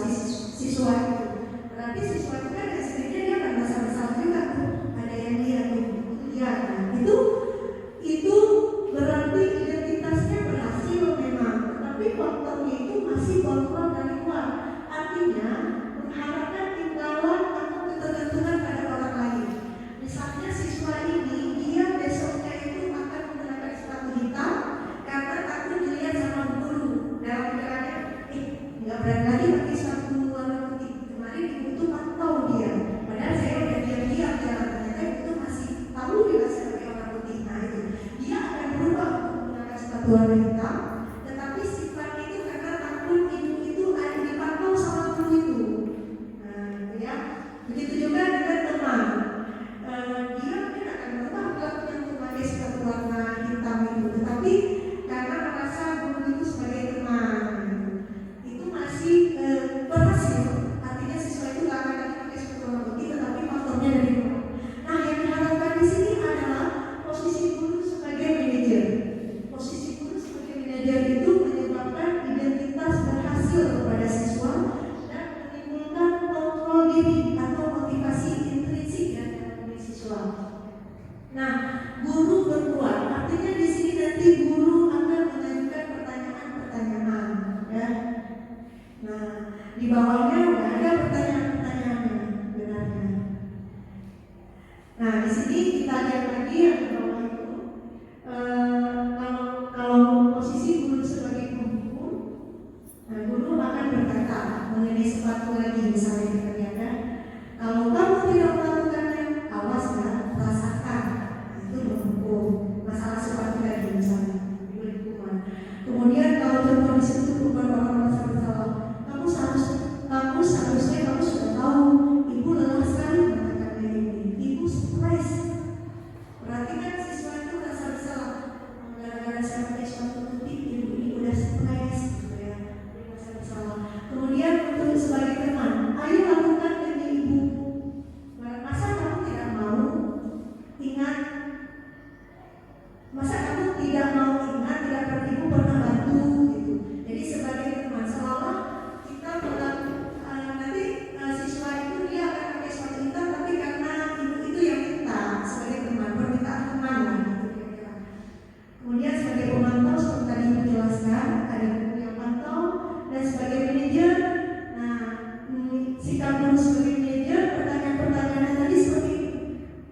siswa itu. Berarti siswa itu kan hasilnya dia akan merasa bersalah juga tuh. Ada yang lihat nah, itu berarti identitasnya berhasil memang, tetapi faktornya itu masih kontrol dari luar. Artinya mengharapkan imbalan atau ketergantungan pada orang lain. Misalnya siswa ini dia besoknya itu akan menggunakan sepatu hitam karena takut dilihat sama guru dalam pikirannya, nggak berani lagi pakai sepatu warna putih. Kemarin ibu itu pantau dia, padahal saya udah diam-diam jalan, ternyata itu masih tahu dia saya pakai warna putih. Nah itu dia akan berubah untuk menggunakan sepatu warna hitam, tetapi sifatnya itu karena takut ibu itu ada dipantau sama guru itu. Nah ya, begitu juga dengan teman. Dia mungkin akan berubah pelakunya untuk pakai sepatu warna hitam itu, tetapi karena merasa guru itu sebagai teman, itu masih berhasil. Artinya siswa itu nggak akan lagi pakai sepatu warna putih, tetapi faktornya dari luar. Nah yang diharapkan di sini adalah posisi guru sebagai manajer. Posisi guru sebagai manajer itu menyebabkan identitas berhasil kepada siswa dan menimbulkan kontrol diri atau motivasi intrinsik ya dalam diri siswa. Nah, guru berbuat, artinya di sini nanti guru akan mengajukan pertanyaan-pertanyaan, ya. Nah, di bawahnya udah ada pertanyaan-pertanyaannya benarnya. Nah, di sini kita lihat lagi yang di bawah itu, kalau posisi guru sebagai pembuku, nah guru akan berkata mengenai sepatu lagi, misalnya kita lihat ya, kalau kamu tidak melakukannya, awas ya, rasakan. Itu menghukum masalah sepatu lagi misalnya diberi hukuman. Kemudian kalau contoh di situ bukan orang merasa bersalah, kamu seharusnya kamu sudah tahu ibu lelah sekali melakukan ini, ibu stres. Berarti kan siswa itu merasa bersalah, gara-gara saya pakai sepatu putih ibu ini udah stres gitu ya, dia merasa bersalah. Kemudian untuk sebagai teman, ayo lakukan demi ibu. Masa kamu tidak mau ingat? Masa kamu tidak mau ingat tidak ibu pernah bantu gitu. Jadi sebagai teman seolah kita nanti siswa itu dia akan pakai sepatu hitam, tapi karena ibu itu yang minta sebagai teman, permintaan teman lah gitu kira-kira. Kemudian sebagai pemantau seperti tadi ibu jelaskan, ada guru yang pantau, dan sebagai manajer, nah sikap guru sebagai manajer, pertanyaan-pertanyaan tadi seperti itu.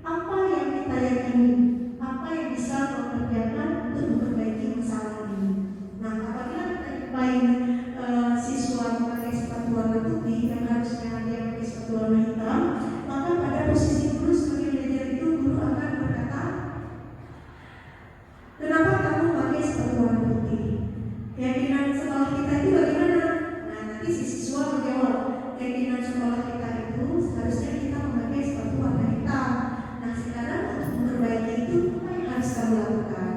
Apa yang kita yakini? Apa yang bisa memperbaiki untuk memperbaiki masalah ini? Nah, apabila kita nyobain siswa memakai sepatu warna putih yang harusnya dia pakai sepatu warna hitam, maka pada posisi guru sebagai manajer itu guru akan berkata, kenapa kamu pakai sepatu warna putih? Keyakinan sekolah kita itu bagaimana? Nah, nanti si siswa menjawab, keyakinan sekolah kita itu seharusnya kita memakai sepatu warna hitam. Nah, sekarang untuk memperbaiki itu apa yang harus kamu lakukan?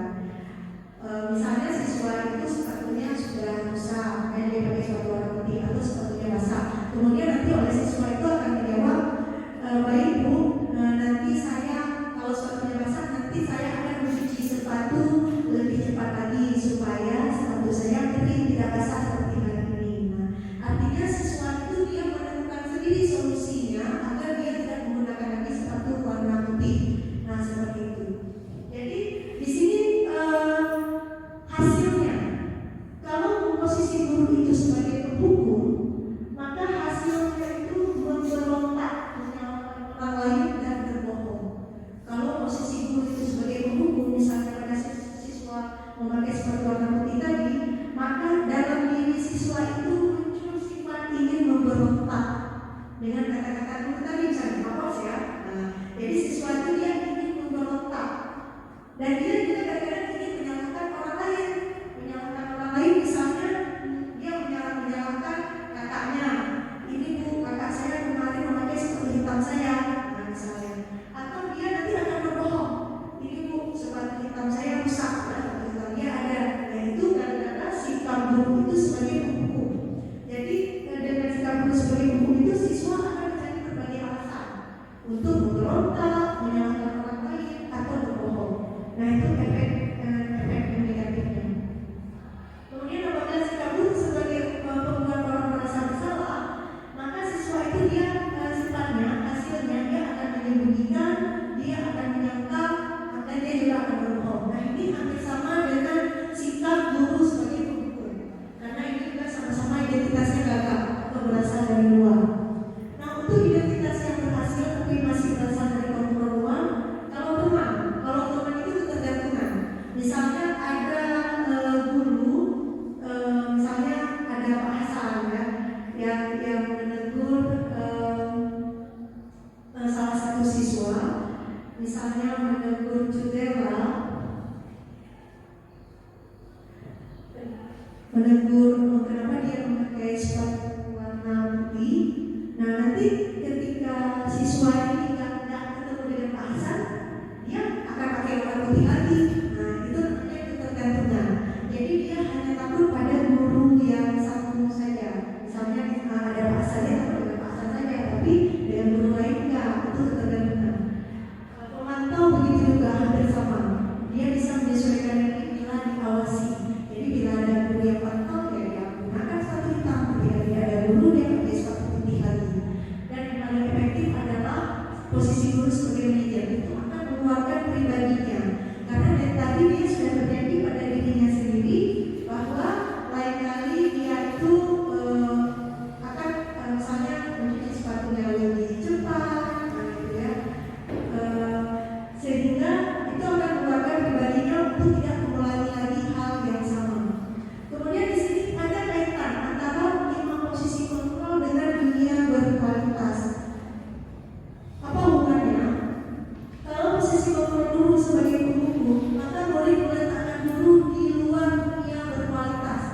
Misalnya siswa itu sepatunya sudah rusak, dan dia pakai sepatu warna putih atau sepatunya basah. Kemudian nanti oleh siswa itu akan menjawab, baik Bu, nanti saya kalau sepatunya basah nanti saya akan mencuci sepatu lebih cepat lagi supaya sepatu saya kering tidak basah seperti hari ini. Nah, artinya siswa itu dia menemukan sendiri solusinya agar dia tidak menggunakan lagi sepatu warna putih. Nah, seperti itu. Jadi di sini hasilnya, kalau posisi guru itu sebagai penghukum, maka hasilnya itu memberontak menyalahkan orang lain dan berbohong. Kalau posisi guru itu sebagai penghukum, misalnya pada siswa memakai sepatu warna putih tadi, maka dalam diri siswa itu muncul sifat ingin memberontak dengan kata-kata guru tadi, misalnya awas ya. Nah, jadi siswa itu dia ingin memberontak dan dia juga kadang-kadang ingin menyalahkan orang lain. Menyalahkan orang lain misalnya dia menyalahkan kakaknya, ini Bu, kakak saya kemarin memakai sepatu hitam saya, nah misalnya. Atau dia nanti akan berbohong, ini Bu, sepatu hitam saya rusak, nah, sepatu hitam dia ada. Nah itu gara-gara sikap guru itu sebagai penghukum. Jadi dengan sikap guru sebagai penghukum itu siswa akan mencari berbagai alasan untuk memberontak, menyalahkan orang lain atau berbohong. Nah itu Nah nanti ketika siswa ini nggak ketemu dengan Pak Hasan, dia akan pakai warna putih lagi. Nah itu namanya ketergantungan. Jadi dia hanya takut pada guru yang satu saja. Misalnya ada Pak Hasan, dia takut dengan Pak Hasan saja, tapi dengan guru lain enggak. Itu ketergantungan. Pemantau begitu juga hampir sama. Dia bisa menyesuaikan diri bila diawasi. Jadi bila ada guru yang pantau, ya dia gunakan sepatu hitam. Bila tidak ada guru, dia pakai sepatu putih lagi. Dan yang paling efektif adalah posisi guru sebagai manajer. Itu akan mengeluarkan pribadinya. Karena dari tadi dia sudah berjanji pada dirinya sendiri bahwa lain kali dia itu akan misalnya mencuci sepatunya lebih cepat, gitu ya. Sehingga itu akan mengeluarkan pribadinya untuk tidak mengulangi lagi hal yang sama. Kemudian di sini ada kaitan antara 5 posisi kontrol dengan dunia berkualitas. Apa hubungannya? Kalau posisi kontrol guru sebagai pembuku, maka boleh meletakkan guru di luar dunia berkualitas.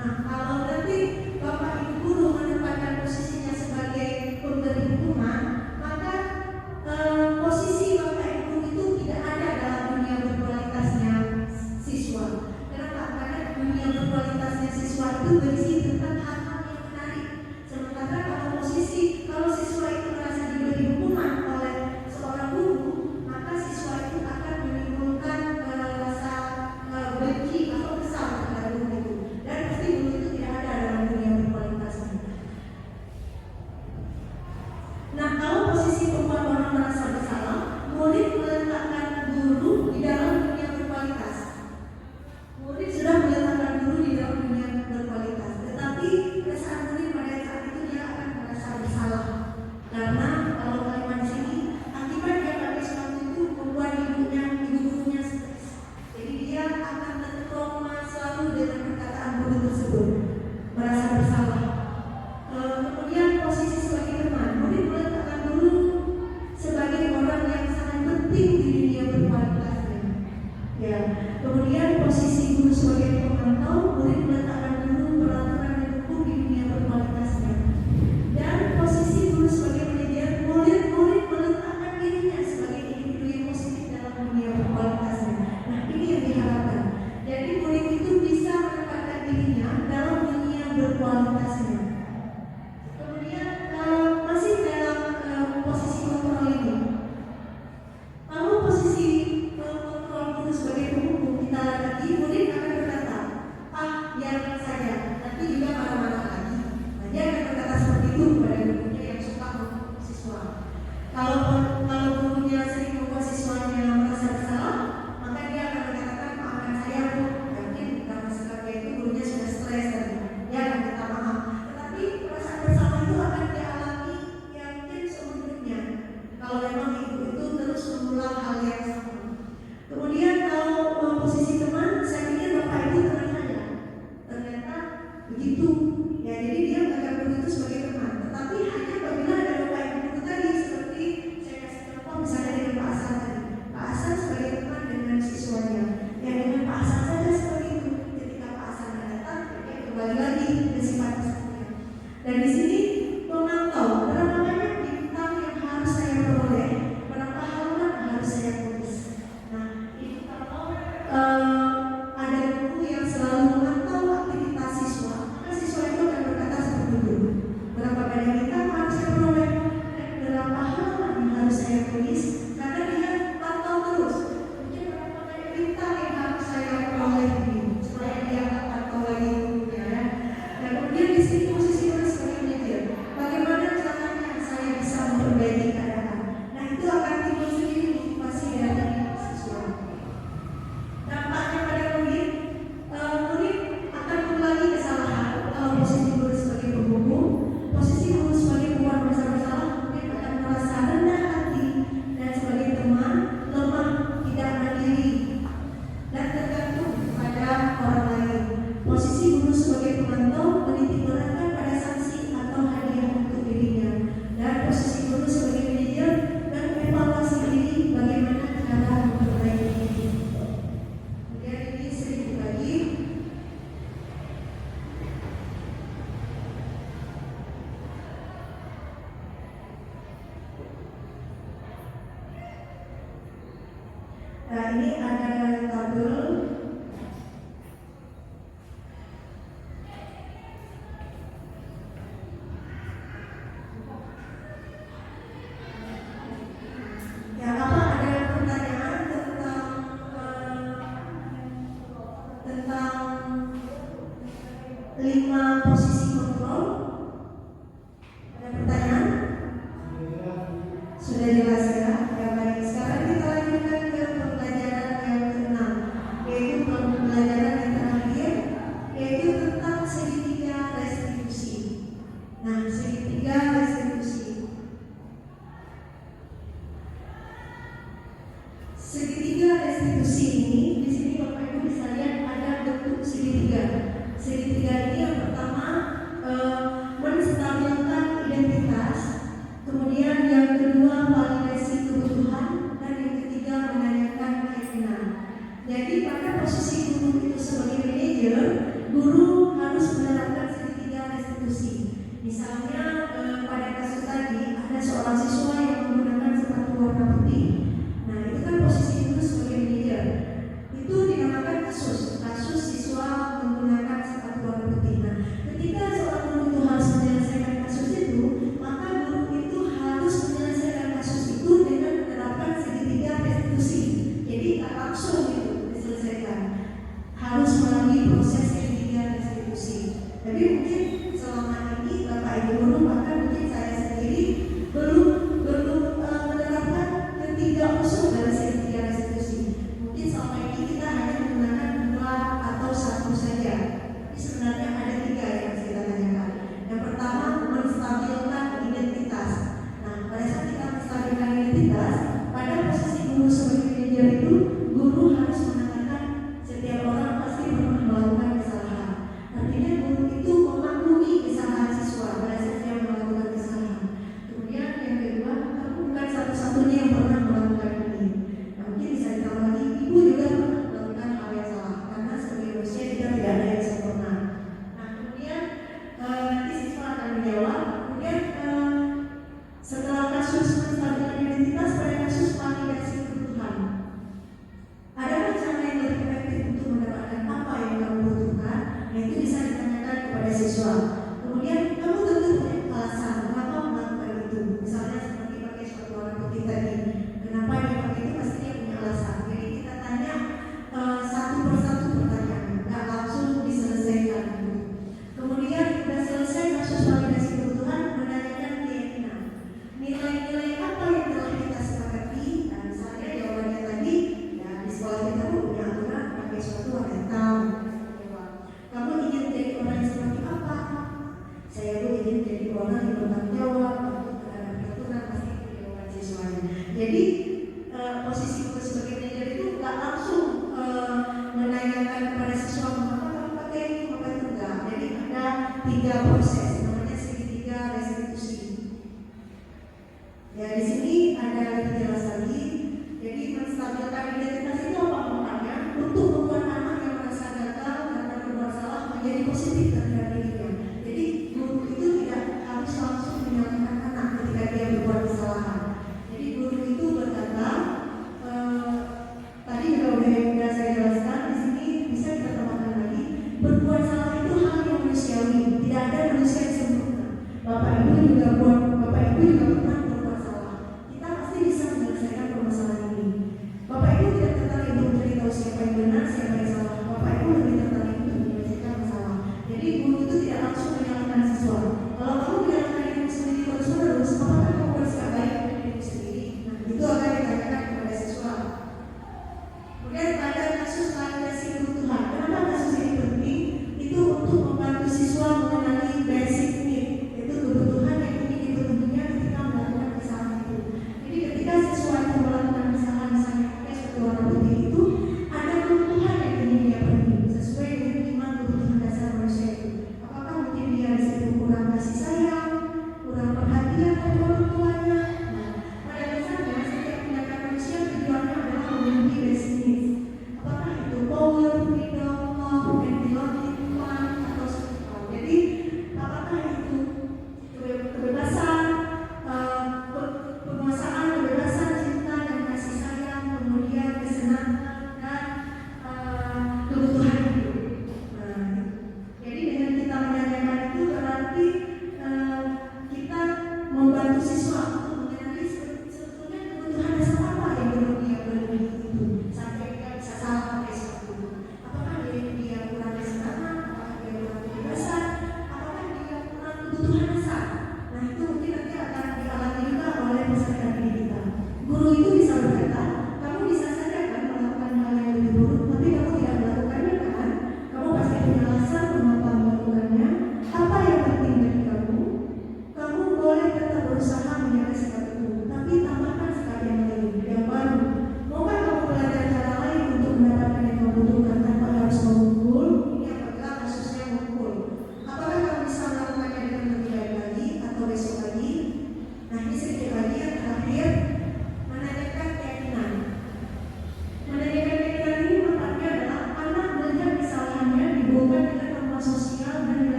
Nah, kalau nanti Bapak Ibu guru menempatkan posisinya sebagai pemberi hukuman, maka posisi Bapak Ibu itu tidak ada dalam dunia berkualitasnya siswa. Kenapa? Karena dunia berkualitasnya siswa itu berisi tentang hal-hal yang menarik. Sementara kalau siswa itu merasa diberi hukuman oleh seorang guru, maka siswa itu akan menimbulkan rasa benci atau kesal terhadap guru itu. Dan pasti guru itu tidak ada dalam dunia berkualitasnya. Nah, kalau posisi perempuan orang merasa bersalah, murid meletakkan guru di dalam dunia berkualitas. Murid sudah meletakkan guru di dalam dunia berkualitas, tetapi perasaan murid pada saat itu dia akan merasa bersalah. Karena kalau kalimat di sini, akibat dia pakai sepatu itu membuat ibu gurunya stres. Jadi dia akan tertrauma selalu dengan perkataan guru tersebut, merasa bersalah. Kemudian posisi sebagai teman, murid meletakkan guru sebagai orang yang sangat penting di dunia berkualitasnya. Nah, ini ada tabel. Ya, apa ada pertanyaan tentang 5 posisi kontrol? Ada pertanyaan? Sudah jelas ya? Ya baik. Sekarang kita lanjutkan ke pembelajaran yang ke-6, yaitu pembelajaran yang terakhir, yaitu tentang segitiga restitusi. Nah, segitiga restitusi. Segitiga restitusi ini, di sini Bapak Ibu bisa lihat ada bentuk segitiga. Segitiga ini yang pertama menstabilkan identitas, kemudian yang kedua validasi kebutuhan, dan yang ketiga menanyakan keyakinan. Jadi pada posisi guru itu sebagai manajer, guru harus menerapkan segitiga restitusi. Misalnya pada kasus tadi ada seorang siswa yang menggunakan sepatu warna putih. Nah, itu kan posisi guru sebagai manajer. Itu dinamakan kasus siswa menggunakan sepatu warna putih. Nah, ketika seorang guru itu harus menyelesaikan kasus itu, maka guru itu harus menyelesaikan kasus itu dengan menerapkan segitiga restitusi. Jadi tak langsung itu diselesaikan, harus melalui proses segitiga restitusi. Jadi mungkin selama ini Bapak Ibu guru, bahkan mungkin saya sendiri belum menerapkan ketiga unsur dari segitiga restitusi. Mungkin selama ini kita hanya menggunakan 2 atau 1 saja. Tapi sebenarnya ada 3 yang kita tanyakan. Yang pertama, menstabilkan identitas. Nah, pada saat kita menstabilkan identitas, pada posisi guru sebagai manajer itu, guru harus mengatakan setiap orang pasti pernah melakukan kesalahan. Artinya guru itu memaklumi kesalahan siswa pada saat dia melakukan kesalahan. Kemudian yang kedua, kamu bukan satu-satunya yang pernah melakukan ini. Nah, mungkin bisa ditambah lagi, ibu juga pernah melakukan hal yang salah, karena sebagai manusia kita tidak ada yang sempurna. Nah, kemudian nanti siswa akan menjawab. Kemudian setelah kasus menstabilkan identitas, pada kasus validasi kebutuhan, adakah cara yang lebih efektif untuk mendapatkan apa yang kamu butuhkan? Nah, itu bisa ditanyakan kepada siswa. Kemudian kamu tentu punya alasan kenapa melakukan itu. Misalnya seperti pakai sepatu warna putih tadi, kenapa dia pakai itu, pasti dia punya alasan. Jadi kita tanya satu persatu pertanyaan, nggak langsung diselesaikan. Kemudian kita selesai kasus validasi kebutuhan, menanyakan keyakinan. Nilai-nilai apa yang telah kita sepakati? Nah, misalnya jawabannya tadi, ya di sekolah kita punya aturan pakai sepatu warna hitam. Kamu ingin jadi orang yang seperti apa? Saya ingin jadi orang yang bertanggung jawab, terhadap peraturan, pasti itu jawaban siswanya. Jadi posisi guru sebagai manajer itu nggak langsung menanyakan kepada siswa mengapa kamu pakai ini, mengapa itu enggak. Jadi ada 3 proses, namanya segitiga restitusi. Ya, di sini ada lebih jelas lagi. Jadi menstabilkan identitas itu apa maknanya? Untuk membuat anak yang merasa gagal karena berbuat salah menjadi positif terhadap dirinya. Jadi guru itu tidak harus langsung menyalahkan anak ketika dia berbuat kesalahan. Jadi guru itu berkata, tadi sudah saya jelaskan, di sini bisa kita tambahkan lagi, berbuat salah itu hal yang manusiawi, tidak ada manusia yang sempurna. Bapak Ibu juga pernah berbuat salah.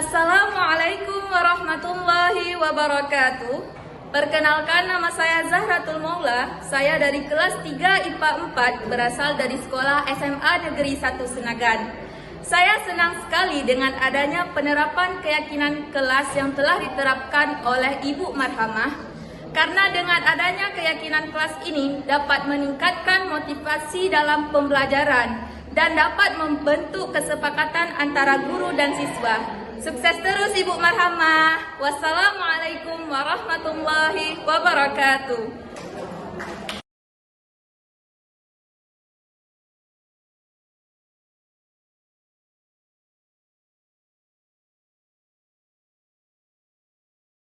Assalamualaikum warahmatullahi wabarakatuh. Perkenalkan, nama saya Zahratul Maula. Saya dari kelas 3 IPA 4, berasal dari sekolah SMA Negeri 1 Senagan. Saya senang sekali dengan adanya penerapan keyakinan kelas yang telah diterapkan oleh Ibu Marhamah. Karena dengan adanya keyakinan kelas ini dapat meningkatkan motivasi dalam pembelajaran dan dapat membentuk kesepakatan antara guru dan siswa. Sukses terus Ibu Marhamah. Wassalamualaikum warahmatullahi wabarakatuh.